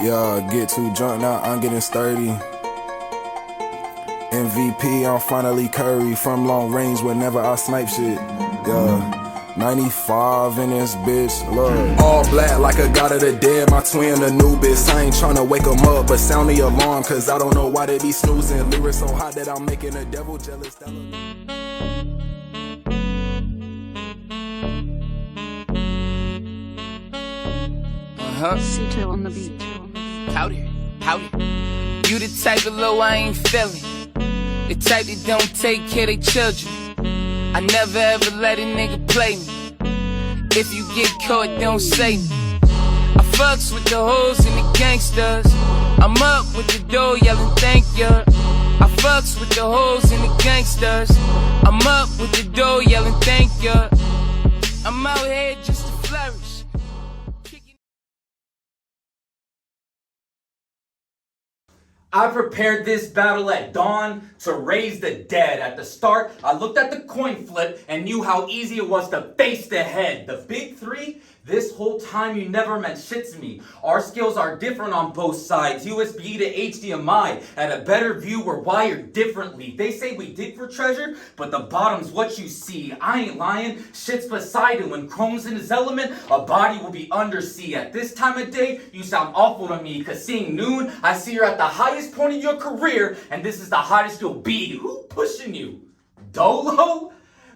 Yeah, get too drunk now, I'm getting sturdy. MVP, I'm finally Curry. From long range whenever I snipe shit. Yeah, 95 in this bitch, look. All black like a god of the dead, my twin Anubis. I ain't tryna wake 'em up, but sound the alarm, cause I don't know why they be snoozing. Lyrics so hot that I'm making the devil jealous. Sutil on the beat. Powder. You the type of low I ain't feeling. The type that don't take care of their children. I never ever let a nigga play me. If you get caught, don't say me. I fucks with the hoes and the gangsters. I'm up with the dough yelling thank ya. I fucks with the hoes and the gangsters. I'm up with the dough yelling thank ya. I'm out here just to flourish. I prepared this battle at dawn to raise the dead. At the start, I looked at the coin flip and knew how easy it was to face the head. The big three, this whole time you never meant shit to me. Our skills are different on both sides. USB to HDMI. At a better view, we're wired differently. They say we dig for treasure, but the bottom's what you see. I ain't lying, shit's Poseidon. When chrome's in his element, a body will be undersea. At this time of day, you sound awful to me, cause seeing noon, I see you're at the highest point of your career, and this is the hottest you'll be. Who pushing you? Dolo?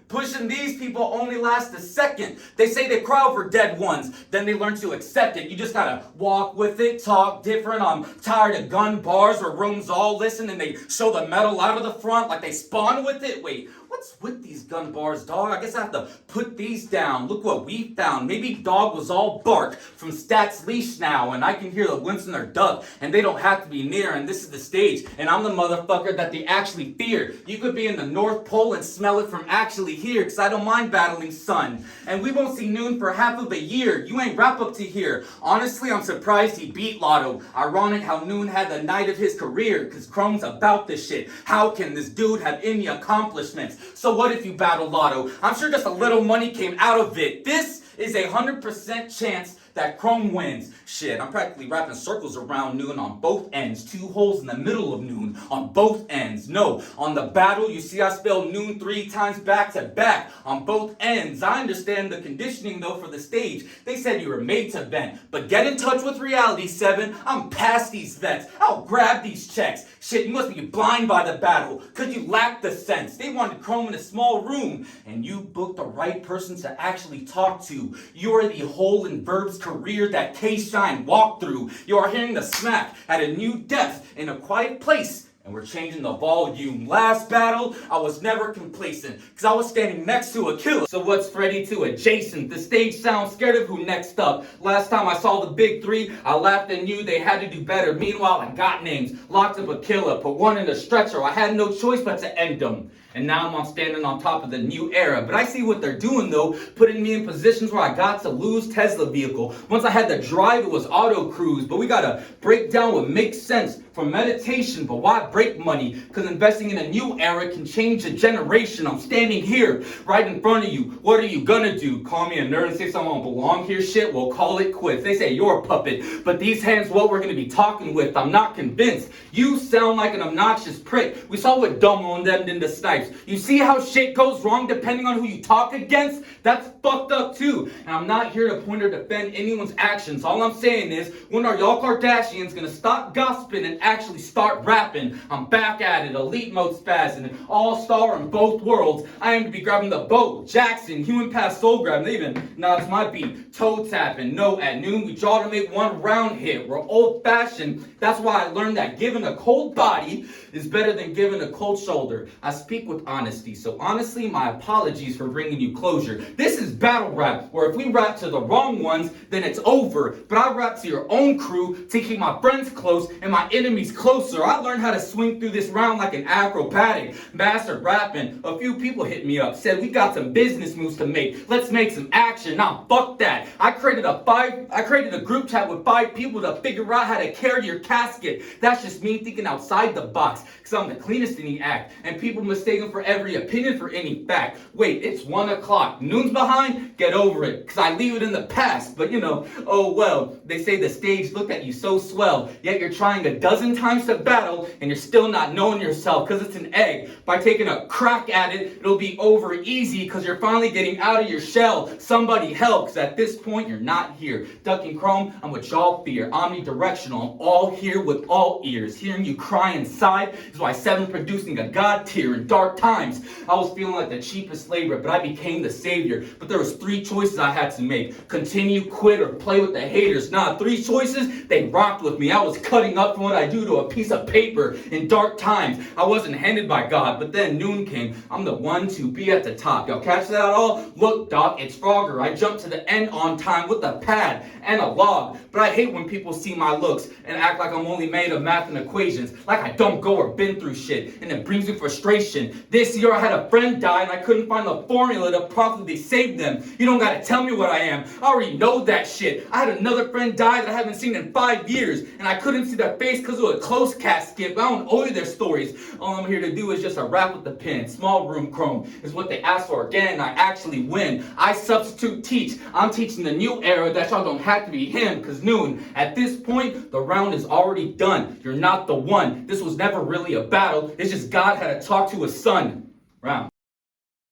Pushing these people only lasts a second. They say they cry over dead ones, then they learn to accept it. You just gotta walk with it, talk different. I'm tired of gun bars where rooms all listen and they show the metal out of the front like they spawn with it. Wait, what's with these gun bars, dog? I guess I have to put these down. Look what we found. Maybe dog was all bark from Stats Leash now, and I can hear the wince in their duck, and they don't have to be near, and this is the stage, and I'm the motherfucker that they actually fear. You could be in the North Pole and smell it from actually here, cause I don't mind battling sun. And we won't see Noon for half of a year. You ain't wrap up to here. Honestly, I'm surprised he beat Lotto. Ironic how Noon had the night of his career, cause Chrome's about this shit. How can this dude have any accomplishments? So what if you battle Lotto? I'm sure just a little money came out of it. This is 100% chance that Chrome wins. Shit, I'm practically wrapping circles around Noon on both ends. 2 holes in the middle of Noon on both ends. No, on the battle, you see I spell Noon 3 times back to back on both ends. I understand the conditioning though for the stage. They said you were made to vent, but get in touch with reality, 7. I'm past these vets. I'll grab these checks. Shit, you must be blind by the battle, cause you lack the sense. They wanted Chrome in a small room, and you booked the right person to actually talk to. You're the hole in Verb's career that K-Shine walked through. You are hearing the smack at a new depth in a quiet place, and we're changing the volume. Last battle, I was never complacent, cause I was standing next to a killer. So what's Freddy to adjacent? The stage sounds scared of who next up. Last time I saw the big three, I laughed and knew they had to do better. Meanwhile, I got names, locked up a killer, put one in a stretcher. I had no choice but to end them. And now I'm standing on top of the new era. But I see what they're doing though, putting me in positions where I got to lose Tesla vehicle. Once I had the drive, it was auto cruise. But we gotta break down what makes sense from meditation. But why break money? Cause investing in a new era can change a generation. I'm standing here, right in front of you. What are you gonna do? Call me a nerd and say someone don't belong here? Shit, we'll call it quits. They say you're a puppet, but these hands what we're gonna be talking with. I'm not convinced. You sound like an obnoxious prick. We saw what Dumbo and them did to Snipes. You see how shit goes wrong depending on who you talk against? That's fucked up too. And I'm not here to point or defend anyone's actions. All I'm saying is, when are y'all Kardashians gonna stop gossiping and actually start rapping? I'm back at it, elite mode spazzing, all-star in both worlds. I aim to be grabbing the boat, Jackson, human pass soul grab, they even nods my beat, toe tapping. No, at noon we draw to make one round hit. We're old-fashioned. That's why I learned that giving a cold body is better than giving a cold shoulder. I speak with honesty, so honestly, my apologies for bringing you closure. This is battle rap, where if we rap to the wrong ones, then it's over. But I rap to your own crew to keep my friends close and my enemies closer. I learned how to swing through this round like an acrobatic. Mastered rapping. A few people hit me up, said we got some business moves to make. Let's make some action. Nah, fuck that. I created a group chat with 5 people to figure out how to carry your casket. That's just me thinking outside the box, cause I'm the cleanest in the act, and people mistaken for every opinion for any fact. Wait, it's 1 o'clock. Noon's behind? Get over it. cause I leave it in the past. But you know, oh well, they say the stage looked at you so swell, yet you're trying a dozen times to battle and you're still not knowing yourself, cause it's an egg. By taking a crack at it, it'll be over easy, cause you're finally getting out of your shell. Somebody help, cause at this point you're not here. Ducking chrome, I'm what y'all fear, omnidirectional, I'm all here with all ears. Hearing you cry inside is why 7 producing a god tier. In dark times, I was feeling like the cheapest labor, but I became the savior. But there was 3 choices I had to make. Continue, quit, or play with the haters. Nah, 3 choices, they rocked with me. I was cutting up from what I do to a piece of paper. In dark times, I wasn't handed by God, but then noon came. I'm the one to be at the top. Y'all catch that at all? Look, Doc, it's Frogger. I jumped to the end on time with a pad and a log. But I hate when people see my looks and act like I'm only made of math and equations, like I don't go or been through shit, and it brings me frustration. This year I had a friend die and I couldn't find the formula to properly save them. You don't gotta tell me what I am. I already know that shit. I had another friend die that I haven't seen in 5 years, and I couldn't see their face because of a close casket, but I don't owe you their stories. All I'm here to do is just a rap with the pen. Small room chrome is what they ask for again, and I actually win. I substitute teach. I'm teaching the new era that y'all don't have to be him, cause noon. At this point, the round is already done. You're not the one. This was never really a battle. It's just God had to talk to his son. Round.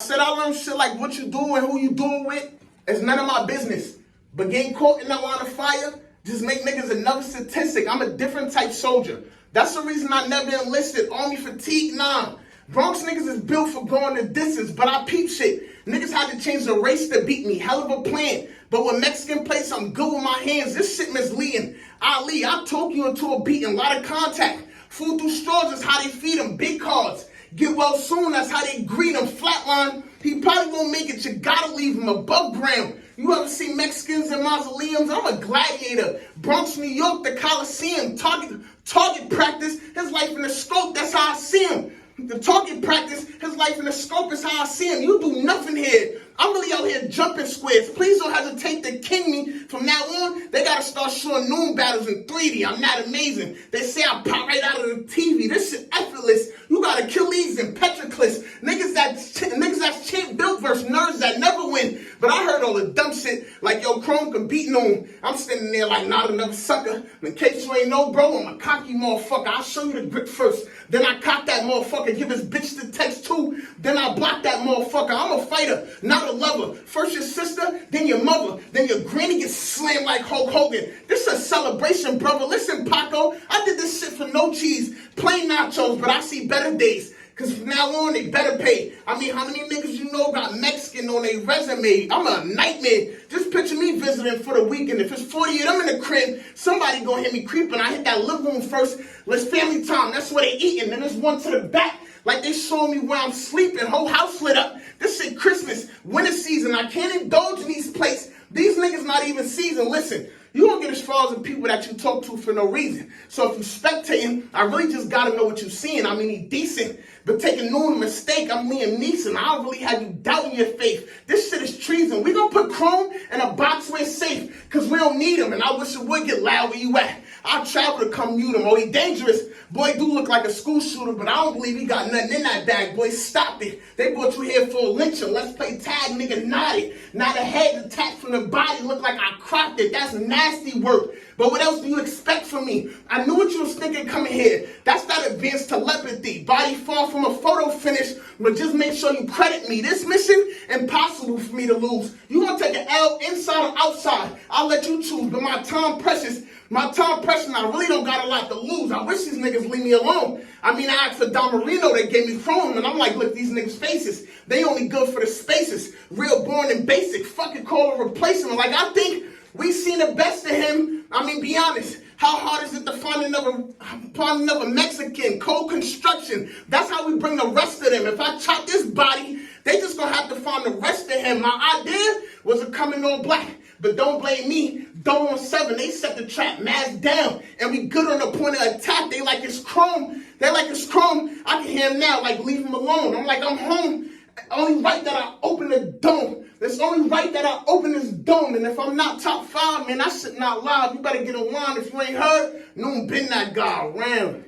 I said I learned shit like what you do and who you doing with is none of my business. But getting caught in that line of fire just make niggas another statistic. I'm a different type soldier. That's the reason I never enlisted. Army fatigue, nah. Bronx niggas is built for going the distance, but I peep shit. Niggas had to change the race to beat me. Hell of a plan. But with Mexican place, I'm good with my hands. This shit misleading. Ali, I talk you into a beating. Lot of contact. Food through straws is how they feed them. Big cards. Get well soon, that's how they greet him. Flatline, he probably won't make it. You gotta leave him above ground. You ever see Mexicans in mausoleums? I'm a gladiator. Bronx, New York, the Coliseum. Target practice, his life in the scope, that's how I see him. The target practice, his life in the scope is how I see him. You do nothing here. I'm really out here jumping squares. Please don't hesitate to king me. From now on, they gotta start showing noon battles in 3D. I'm not amazing. They say I pop right out of the TV. This shit effortless. You got Achilles and Patroclus. Niggas that's champ built versus nerds that never win. But I heard all the dumb shit like, yo, Chrome can beat noon. I'm standing there like not another sucker. In case you ain't know, bro, I'm a cocky motherfucker. I'll show you the grip first. Then I cock that motherfucker, give his bitch the text too. Then I block that motherfucker. I'm a fighter, not a lover. First your sister, then your mother, then your granny gets slammed like Hulk Hogan. This is a celebration, brother. Listen, Paco, I did this shit for no cheese, plain nachos, but I see better days. Cause from now on, they better pay. I mean, how many niggas you know got Mexican on their resume? I'm a nightmare. Just picture me visiting for the weekend. If it's 40 of them in the crib, somebody gonna hit me creeping. I hit that living room first. Let's family time. That's where they eating. Then there's one to the back. Like they showing me where I'm sleeping. Whole house lit up. This shit Christmas, winter season. I can't indulge in these places. These niggas not even seasoned. Listen, you don't get as far as the people that you talk to for no reason. So if you spectating, I really just gotta know what you're seeing. I mean, he decent, but taking noon a mistake. I'm Liam Neeson. I don't really have you doubting your faith. This shit is treason. We gonna put Chrome in a box where it's safe, cause we don't need him. And I wish it would get loud where you at. I'll travel to come mute him. Oh, he dangerous. Boy, do look like a school shooter, but I don't believe he got nothing in that bag. Boy, stop it. They brought you here for a lynching. Let's play tag, nigga, naughty. Now the head attacked from the body look like I cropped it. That's nasty work. But what else do you expect from me? I knew what you was thinking coming here. That's that advanced telepathy. Body far from a photo finish, but just make sure you credit me. This mission, impossible for me to lose. You want to take an L inside or outside? I'll let you choose, but my time precious. And I really don't got a lot to lose. I wish these niggas leave me alone. I mean, I asked for Don Marino, they gave me Chrome, and I'm like, look, these niggas' faces, they only good for the spaces. Real born and basic, fucking call a replacement. Like, I think we seen the best of him. I mean, be honest. How hard is it to find another Mexican? Cold construction. That's how we bring the rest of them. If I chop this body, they just gonna have to find the rest of him. My idea was to come in all black. But don't blame me. Dome on 7, they set the trap, mask down. And we good on the point of attack. They like it's Chrome. I can hear him now, like leave him alone. I'm like, I'm home. Only right that I open the dome. It's only right that I open this dome. And if I'm not top 5, man, that shit not live. You better get a line. If you ain't heard, no one been that guy around.